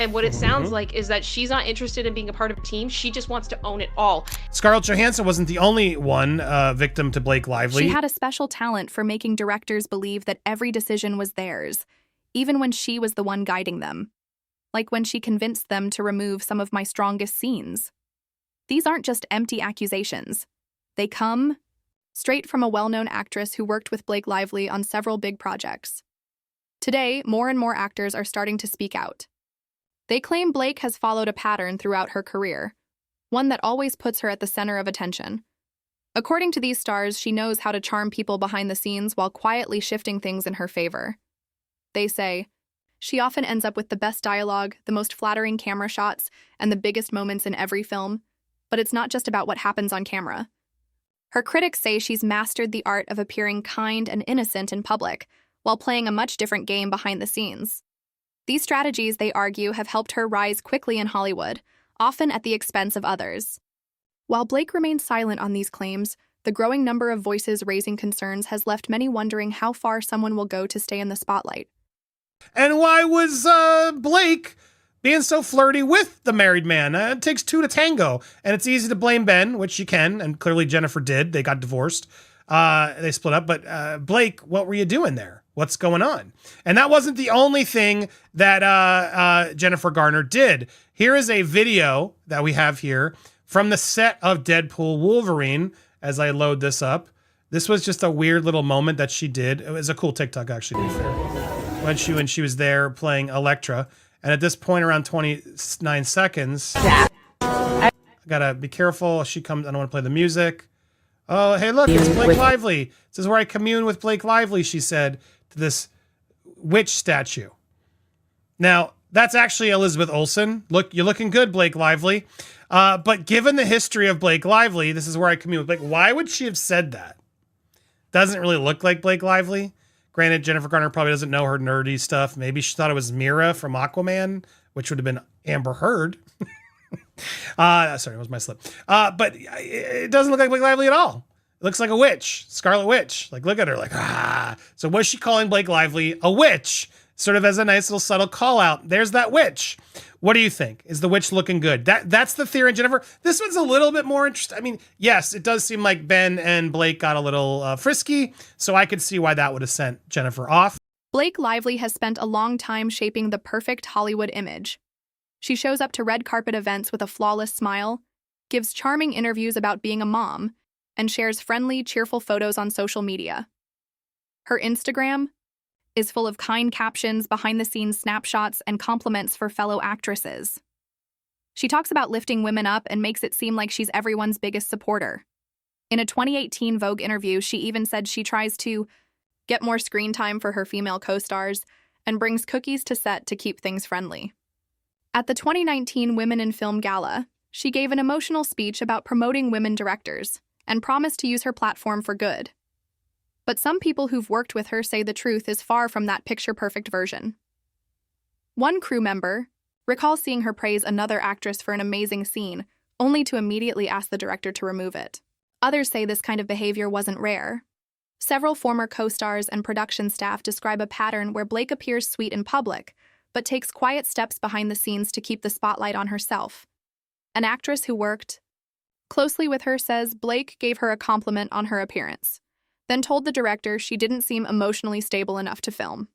And what it sounds like is that she's not interested in being a part of a team. She just wants to own it all. Scarlett Johansson wasn't the only one victim to Blake Lively. She had a special talent for making directors believe that every decision was theirs, even when she was the one guiding them. Like when she convinced them to remove some of my strongest scenes. These aren't just empty accusations. They come straight from a well-known actress who worked with Blake Lively on several big projects. Today, more and more actors are starting to speak out. They claim Blake has followed a pattern throughout her career, one that always puts her at the center of attention. According to these stars, she knows how to charm people behind the scenes while quietly shifting things in her favor. They say, she often ends up with the best dialogue, the most flattering camera shots, and the biggest moments in every film, but it's not just about what happens on camera. Her critics say she's mastered the art of appearing kind and innocent in public, while playing a much different game behind the scenes. These strategies, they argue, have helped her rise quickly in Hollywood, often at the expense of others. While Blake remains silent on these claims, the growing number of voices raising concerns has left many wondering how far someone will go to stay in the spotlight. And why was Blake being so flirty with the married man? It takes two to tango, and it's easy to blame Ben, which you can, and clearly Jennifer did. They got divorced. They split up, but Blake, what were you doing there? What's going on? And that wasn't the only thing that Jennifer Garner did. Here is a video that we have here from the set of Deadpool Wolverine as I load this up. This was just a weird little moment that she did. It was a cool TikTok, actually, to be fair. When she was there playing Elektra. And at this point, around 29 seconds, I gotta be careful. She comes, I don't want to play the music. Oh, hey, look, it's Blake Lively. This is where I commune with Blake Lively, she said to this witch statue. Now, that's actually Elizabeth Olsen. Look, you're looking good, Blake Lively. But given the history of Blake Lively, this is where I commune with Blake. Why would she have said that? Doesn't really look like Blake Lively. Granted, Jennifer Garner probably doesn't know her nerdy stuff. Maybe she thought it was Mira from Aquaman, which would have been Amber Heard. Sorry, it was my slip. But it doesn't look like Blake Lively at all. It looks like a witch, Scarlet Witch. Like, look at her, like, ah. So was she calling Blake Lively a witch? Sort of as a nice little subtle call out. There's that witch. What do you think? Is the witch looking good? That's the theory, Jennifer. This one's a little bit more interesting. I mean, yes, it does seem like Ben and Blake got a little frisky, so I could see why that would have sent Jennifer off. Blake Lively has spent a long time shaping the perfect Hollywood image. She shows up to red carpet events with a flawless smile, gives charming interviews about being a mom, and shares friendly, cheerful photos on social media. Her Instagram is full of kind captions, behind-the-scenes snapshots, and compliments for fellow actresses. She talks about lifting women up and makes it seem like she's everyone's biggest supporter. In a 2018 Vogue interview, she even said she tries to get more screen time for her female co-stars and brings cookies to set to keep things friendly. At the 2019 Women in Film Gala, she gave an emotional speech about promoting women directors and promised to use her platform for good. But some people who've worked with her say the truth is far from that picture-perfect version. One crew member recalls seeing her praise another actress for an amazing scene, only to immediately ask the director to remove it. Others say this kind of behavior wasn't rare. Several former co-stars and production staff describe a pattern where Blake appears sweet in public, but takes quiet steps behind the scenes to keep the spotlight on herself. An actress who worked closely with her says Blake gave her a compliment on her appearance, then told the director she didn't seem emotionally stable enough to film.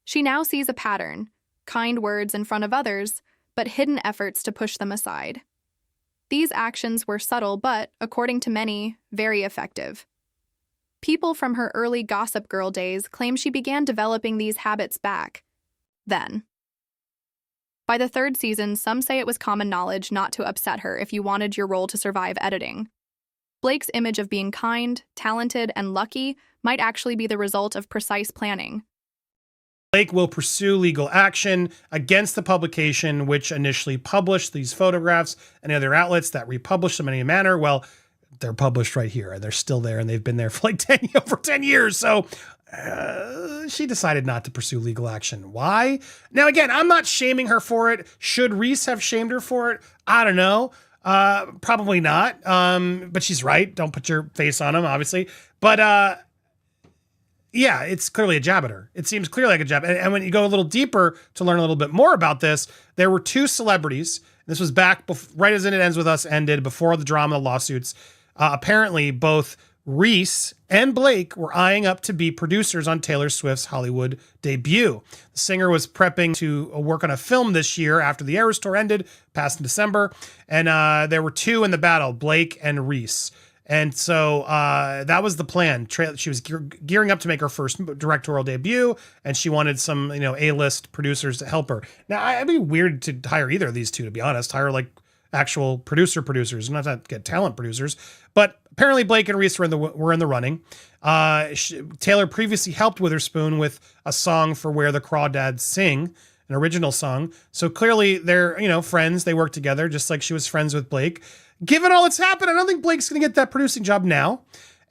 She now sees a pattern, kind words in front of others, but hidden efforts to push them aside. These actions were subtle but, according to many, very effective. People from her early Gossip Girl days claim she began developing these habits back then. By the third season, some say it was common knowledge not to upset her if you wanted your role to survive editing. Blake's image of being kind, talented, and lucky might actually be the result of precise planning. Blake will pursue legal action against the publication which initially published these photographs and other outlets that republished them in any manner. Well, they're published right here and they're still there and they've been there for like over 10 years. So she decided not to pursue legal action. Why? Now, again, I'm not shaming her for it. Should Reese have shamed her for it? I don't know. Probably not. But she's right. Don't put your face on him, obviously. But Yeah, it's clearly a jab at her. It seems clearly like a jab. And when you go a little deeper to learn a little bit more about this, there were two celebrities. This was back right as It Ends With Us ended, before the drama, the lawsuits. Apparently, both Reese and Blake were eyeing up to be producers on Taylor Swift's Hollywood debut. The singer was prepping to work on a film this year after the Eras Tour ended, passed in December. And there were two in the battle, Blake and Reese. And so that was the plan. She was gearing up to make her first directorial debut, and she wanted some, A-list producers to help her. Now, it'd be weird to hire either of these two, to be honest. Hire like actual producers, not to get talent producers. But apparently Blake and Reese were in the running. Taylor previously helped Witherspoon with a song for Where the Crawdads Sing, an original song. So clearly they're, friends. They work together, just like she was friends with Blake. Given all that's happened, I don't think Blake's going to get that producing job now.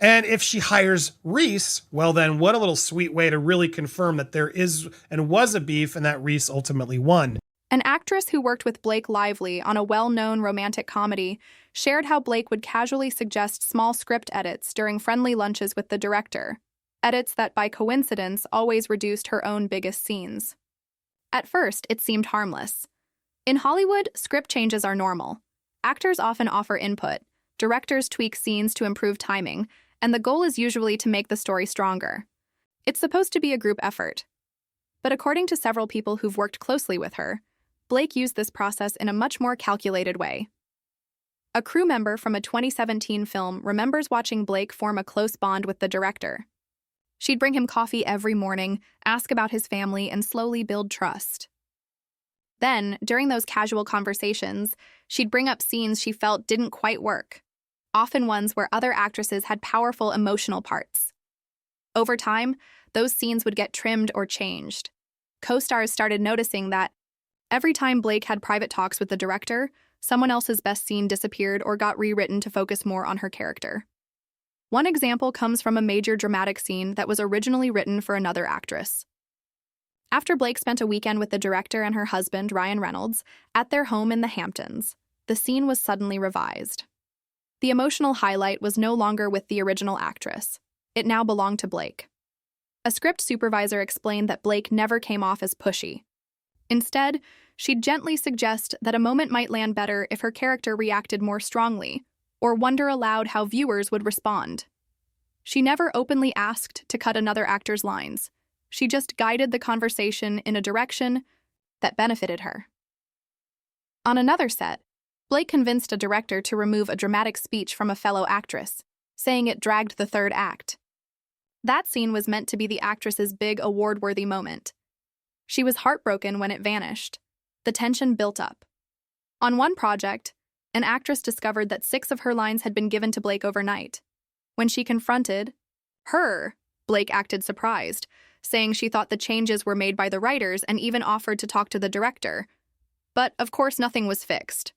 And if she hires Reese, well then, what a little sweet way to really confirm that there is and was a beef and that Reese ultimately won. An actress who worked with Blake Lively on a well-known romantic comedy shared how Blake would casually suggest small script edits during friendly lunches with the director, edits that by coincidence always reduced her own biggest scenes. At first, it seemed harmless. In Hollywood, script changes are normal. Actors often offer input, directors tweak scenes to improve timing, and the goal is usually to make the story stronger. It's supposed to be a group effort. But according to several people who've worked closely with her, Blake used this process in a much more calculated way. A crew member from a 2017 film remembers watching Blake form a close bond with the director. She'd bring him coffee every morning, ask about his family, and slowly build trust. Then, during those casual conversations, she'd bring up scenes she felt didn't quite work, often ones where other actresses had powerful emotional parts. Over time, those scenes would get trimmed or changed. Co-stars started noticing that every time Blake had private talks with the director, someone else's best scene disappeared or got rewritten to focus more on her character. One example comes from a major dramatic scene that was originally written for another actress. After Blake spent a weekend with the director and her husband, Ryan Reynolds, at their home in the Hamptons, the scene was suddenly revised. The emotional highlight was no longer with the original actress. It now belonged to Blake. A script supervisor explained that Blake never came off as pushy. Instead, she'd gently suggest that a moment might land better if her character reacted more strongly, or wonder aloud how viewers would respond. She never openly asked to cut another actor's lines. She just guided the conversation in a direction that benefited her. On another set, Blake convinced a director to remove a dramatic speech from a fellow actress, saying it dragged the third act. That scene was meant to be the actress's big award-worthy moment. She was heartbroken when it vanished. The tension built up. On one project, an actress discovered that 6 of her lines had been given to Blake overnight. When she confronted her, Blake acted surprised, saying she thought the changes were made by the writers and even offered to talk to the director. But, of course, nothing was fixed.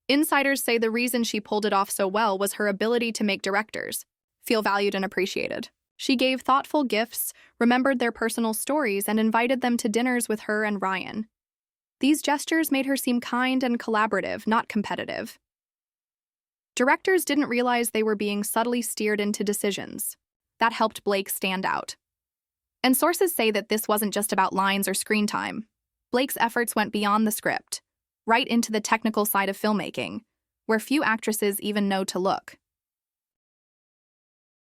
Insiders say the reason she pulled it off so well was her ability to make directors feel valued and appreciated. She gave thoughtful gifts, remembered their personal stories, and invited them to dinners with her and Ryan. These gestures made her seem kind and collaborative, not competitive. Directors didn't realize they were being subtly steered into decisions. That helped Blake stand out. And sources say that this wasn't just about lines or screen time. Blake's efforts went beyond the script, right into the technical side of filmmaking, where few actresses even know to look.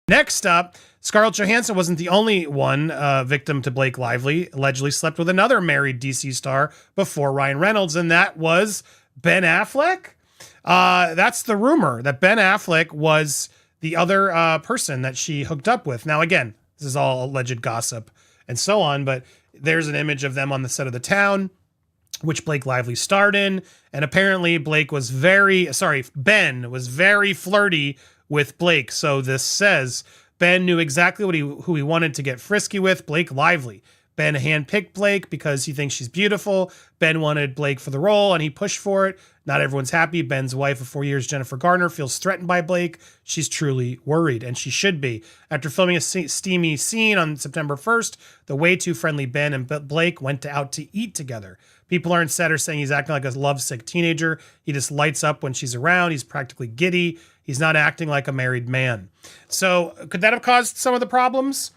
Next up, Scarlett Johansson wasn't the only one victim to Blake Lively. Allegedly slept with another married DC star before Ryan Reynolds, and that was Ben Affleck. That's the rumor, that Ben Affleck was the other person that she hooked up with. Now, again, this is all alleged gossip and so on, but there's an image of them on the set of The Town, which Blake Lively starred in. And apparently Ben was very flirty with Blake. So this says Ben knew exactly who he wanted to get frisky with, Blake Lively. Ben handpicked Blake because he thinks she's beautiful. Ben wanted Blake for the role and he pushed for it. Not everyone's happy. Ben's wife of 4 years, Jennifer Garner, feels threatened by Blake. She's truly worried, and she should be. After filming a steamy scene on September 1st, the way too friendly Ben and Blake went out to eat together. People on set are saying he's acting like a lovesick teenager. He just lights up when she's around. He's practically giddy. He's not acting like a married man. So could that have caused some of the problems?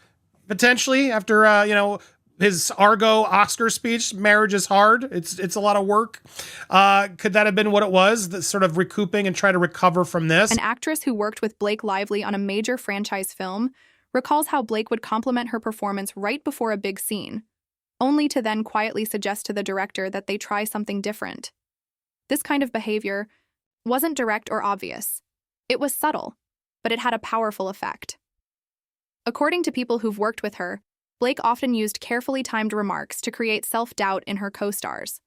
potentially after, his Argo Oscar speech, marriage is hard. It's a lot of work. Could that have been what it was? That sort of recouping and try to recover from this? An actress who worked with Blake Lively on a major franchise film recalls how Blake would compliment her performance right before a big scene, only to then quietly suggest to the director that they try something different. This kind of behavior wasn't direct or obvious. It was subtle, but it had a powerful effect. According to people who've worked with her, Blake often used carefully timed remarks to create self-doubt in her co-stars.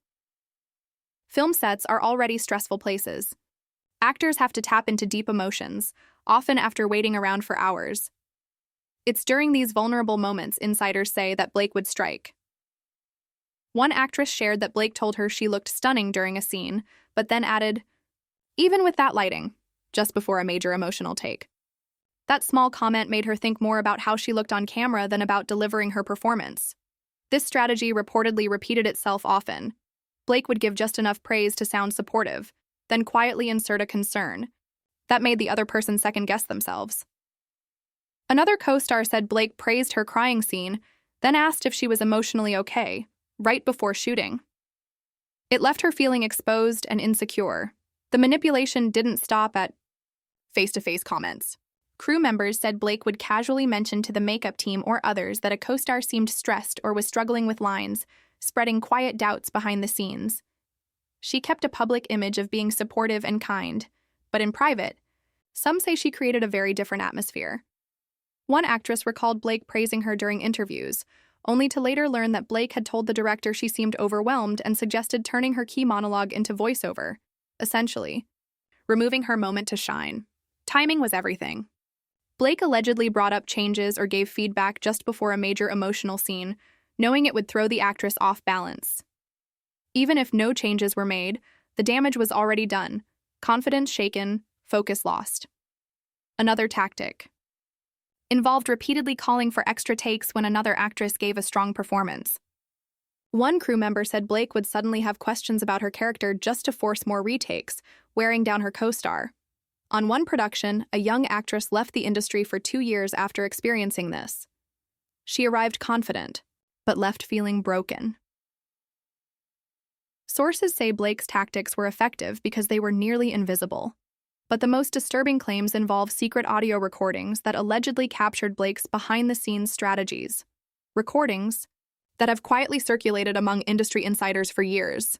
Film sets are already stressful places. Actors have to tap into deep emotions, often after waiting around for hours. It's during these vulnerable moments insiders say that Blake would strike. One actress shared that Blake told her she looked stunning during a scene, but then added, "Even with that lighting," just before a major emotional take. That small comment made her think more about how she looked on camera than about delivering her performance. This strategy reportedly repeated itself often. Blake would give just enough praise to sound supportive, then quietly insert a concern. That made the other person second-guess themselves. Another co-star said Blake praised her crying scene, then asked if she was emotionally okay, right before shooting. It left her feeling exposed and insecure. The manipulation didn't stop at face-to-face comments. Crew members said Blake would casually mention to the makeup team or others that a co-star seemed stressed or was struggling with lines, spreading quiet doubts behind the scenes. She kept a public image of being supportive and kind, but in private, some say she created a very different atmosphere. One actress recalled Blake praising her during interviews, only to later learn that Blake had told the director she seemed overwhelmed and suggested turning her key monologue into voiceover, essentially, removing her moment to shine. Timing was everything. Blake allegedly brought up changes or gave feedback just before a major emotional scene, knowing it would throw the actress off balance. Even if no changes were made, the damage was already done. Confidence shaken, focus lost. Another tactic involved repeatedly calling for extra takes when another actress gave a strong performance. One crew member said Blake would suddenly have questions about her character just to force more retakes, wearing down her co-star. On one production, a young actress left the industry for 2 years after experiencing this. She arrived confident, but left feeling broken. Sources say Blake's tactics were effective because they were nearly invisible. But the most disturbing claims involve secret audio recordings that allegedly captured Blake's behind-the-scenes strategies. Recordings that have quietly circulated among industry insiders for years.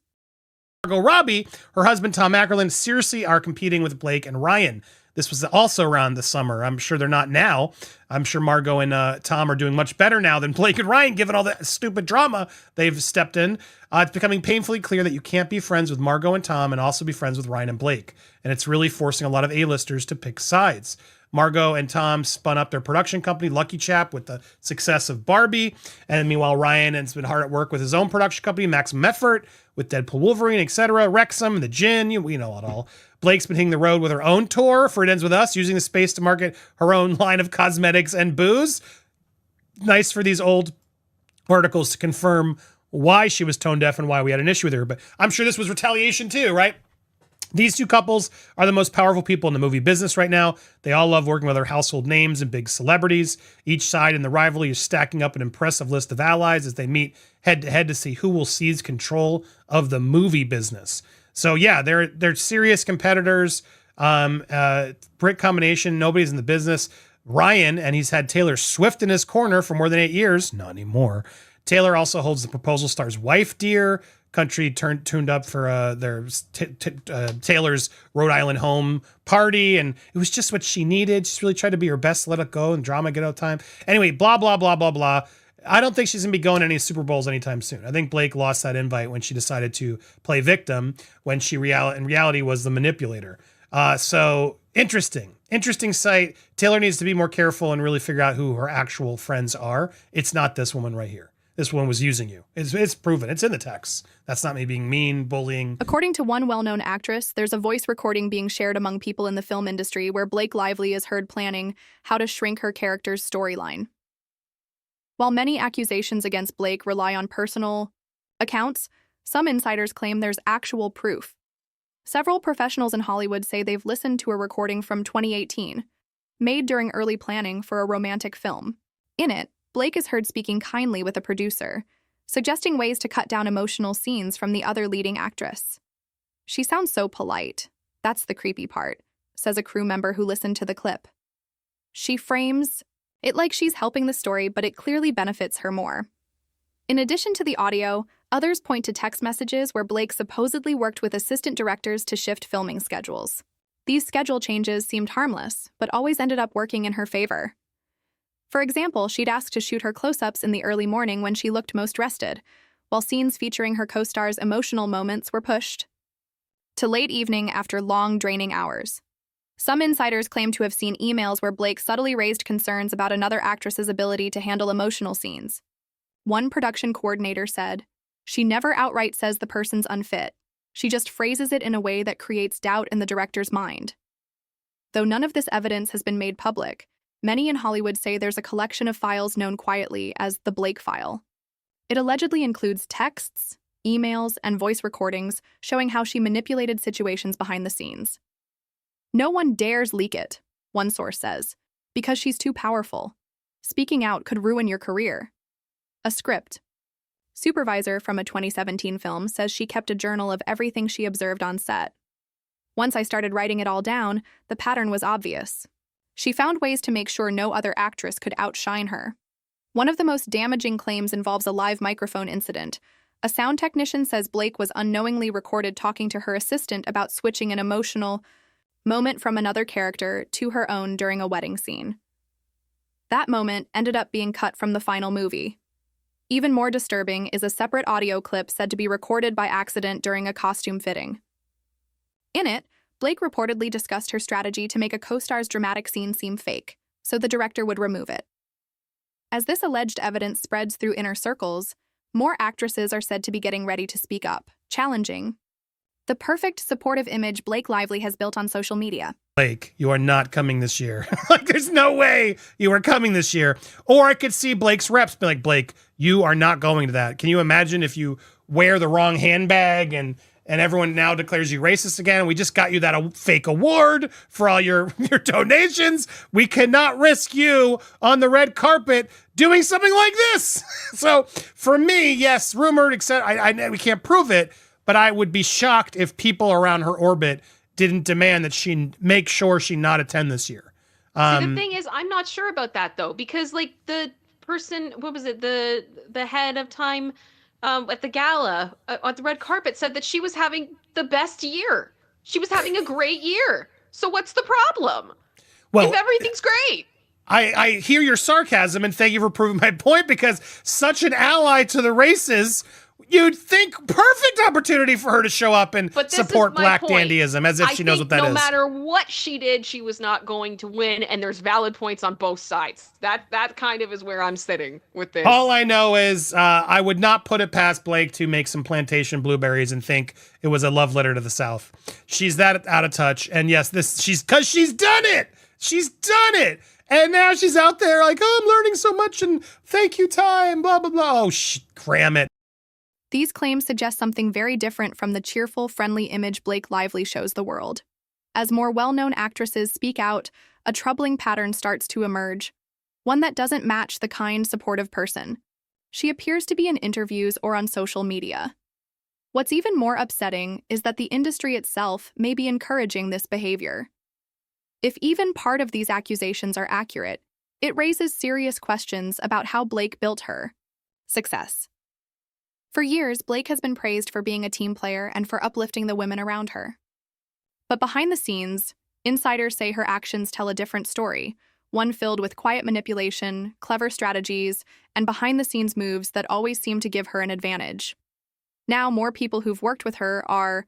Margot Robbie, her husband Tom Ackerlund, seriously are competing with Blake and Ryan. This was also around the summer. I'm sure they're not now. I'm sure Margot and Tom are doing much better now than Blake and Ryan, given all the stupid drama they've stepped in. It's becoming painfully clear that you can't be friends with Margot and Tom and also be friends with Ryan and Blake. And it's really forcing a lot of A-listers to pick sides. Margot and Tom spun up their production company, Lucky Chap, with the success of Barbie. And meanwhile, Ryan has been hard at work with his own production company, Maximum Effort, with Deadpool Wolverine, etc., Wrexham, The Gin, we know it all. Blake's been hitting the road with her own tour for It Ends With Us, using the space to market her own line of cosmetics and booze. Nice for these old articles to confirm why she was tone deaf and why we had an issue with her. But I'm sure this was retaliation too, right? These two couples are the most powerful people in the movie business right now. They all love working with other household names and big celebrities. Each side in the rivalry is stacking up an impressive list of allies as they meet head-to-head to see who will seize control of the movie business. So yeah, they're serious competitors. Brick combination, nobody's in the business. Ryan, and he's had Taylor Swift in his corner for more than 8 years. Not anymore. Taylor also holds the proposal star's wife dear. Country tuned up for Taylor's Rhode Island home party, and it was just what she needed. She's really tried to be her best, let it go, and drama get out time. Anyway, blah, blah, blah, blah, blah. I don't think she's going to be going to any Super Bowls anytime soon. I think Blake lost that invite when she decided to play victim, when she in reality was the manipulator. So interesting site. Taylor needs to be more careful and really figure out who her actual friends are. It's not this woman right here. This one was using you. It's proven. It's in the text. That's not me being mean, bullying. According to one well-known actress, there's a voice recording being shared among people in the film industry where Blake Lively is heard planning how to shrink her character's storyline. While many accusations against Blake rely on personal accounts, some insiders claim there's actual proof. Several professionals in Hollywood say they've listened to a recording from 2018, made during early planning for a romantic film. In it, Blake is heard speaking kindly with a producer, suggesting ways to cut down emotional scenes from the other leading actress. "She sounds so polite. That's the creepy part," says a crew member who listened to the clip. She frames it like she's helping the story, but it clearly benefits her more. In addition to the audio, others point to text messages where Blake supposedly worked with assistant directors to shift filming schedules. These schedule changes seemed harmless, but always ended up working in her favor. For example, she'd asked to shoot her close-ups in the early morning when she looked most rested, while scenes featuring her co-stars' emotional moments were pushed to late evening after long, draining hours. Some insiders claim to have seen emails where Blake subtly raised concerns about another actress's ability to handle emotional scenes. One production coordinator said, "She never outright says the person's unfit. She just phrases it in a way that creates doubt in the director's mind." Though none of this evidence has been made public, many in Hollywood say there's a collection of files known quietly as the Blake file. It allegedly includes texts, emails, and voice recordings showing how she manipulated situations behind the scenes. "No one dares leak it," one source says, "because she's too powerful. Speaking out could ruin your career." A script supervisor from a 2017 film says she kept a journal of everything she observed on set. "Once I started writing it all down, the pattern was obvious. She found ways to make sure no other actress could outshine her." One of the most damaging claims involves a live microphone incident. A sound technician says Blake was unknowingly recorded talking to her assistant about switching an emotional moment from another character to her own during a wedding scene. That moment ended up being cut from the final movie. Even more disturbing is a separate audio clip said to be recorded by accident during a costume fitting. In it, Blake reportedly discussed her strategy to make a co-star's dramatic scene seem fake, so the director would remove it. As this alleged evidence spreads through inner circles, more actresses are said to be getting ready to speak up, challenging the perfect supportive image Blake Lively has built on social media. Blake, you are not coming this year. Like, there's no way you are coming this year. Or I could see Blake's reps be like, "Blake, you are not going to that." Can you imagine if you wear the wrong handbag and everyone now declares you racist again? We just got you that fake award for all your donations. We cannot risk you on the red carpet doing something like this. So for me, yes, rumored, except we can't prove it, but I would be shocked if people around her orbit didn't demand that she make sure she not attend this year. See, the thing is, I'm not sure about that though, because like the person, what was it, the head of Time at the gala on the red carpet said that she was having the best year. She was having a great year. So what's the problem? Well, if everything's great. I hear your sarcasm, and thank you for proving my point, because such an ally to the races, you'd think perfect opportunity for her to show up and support Black dandyism, as if she knows what that is. No matter what she did, she was not going to win, and there's valid points on both sides. That kind of is where I'm sitting with this. All I know is I would not put it past Blake to make some plantation blueberries and think it was a love letter to the South. She's that out of touch, and yes, she's done it. She's done it. And now she's out there like, "Oh, I'm learning so much, and thank you, Time, blah, blah, blah." Oh, cram it. These claims suggest something very different from the cheerful, friendly image Blake Lively shows the world. As more well-known actresses speak out, a troubling pattern starts to emerge, one that doesn't match the kind, supportive person she appears to be in interviews or on social media. What's even more upsetting is that the industry itself may be encouraging this behavior. If even part of these accusations are accurate, it raises serious questions about how Blake built her success. For years, Blake has been praised for being a team player and for uplifting the women around her. But behind the scenes, insiders say her actions tell a different story, one filled with quiet manipulation, clever strategies, and behind-the-scenes moves that always seem to give her an advantage. Now, more people who've worked with her are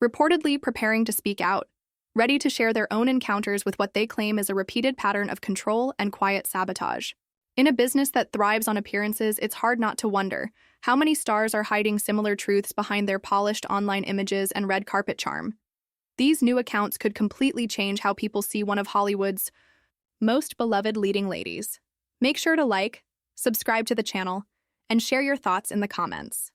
reportedly preparing to speak out, ready to share their own encounters with what they claim is a repeated pattern of control and quiet sabotage. In a business that thrives on appearances, it's hard not to wonder how many stars are hiding similar truths behind their polished online images and red carpet charm. These new accounts could completely change how people see one of Hollywood's most beloved leading ladies. Make sure to like, subscribe to the channel, and share your thoughts in the comments.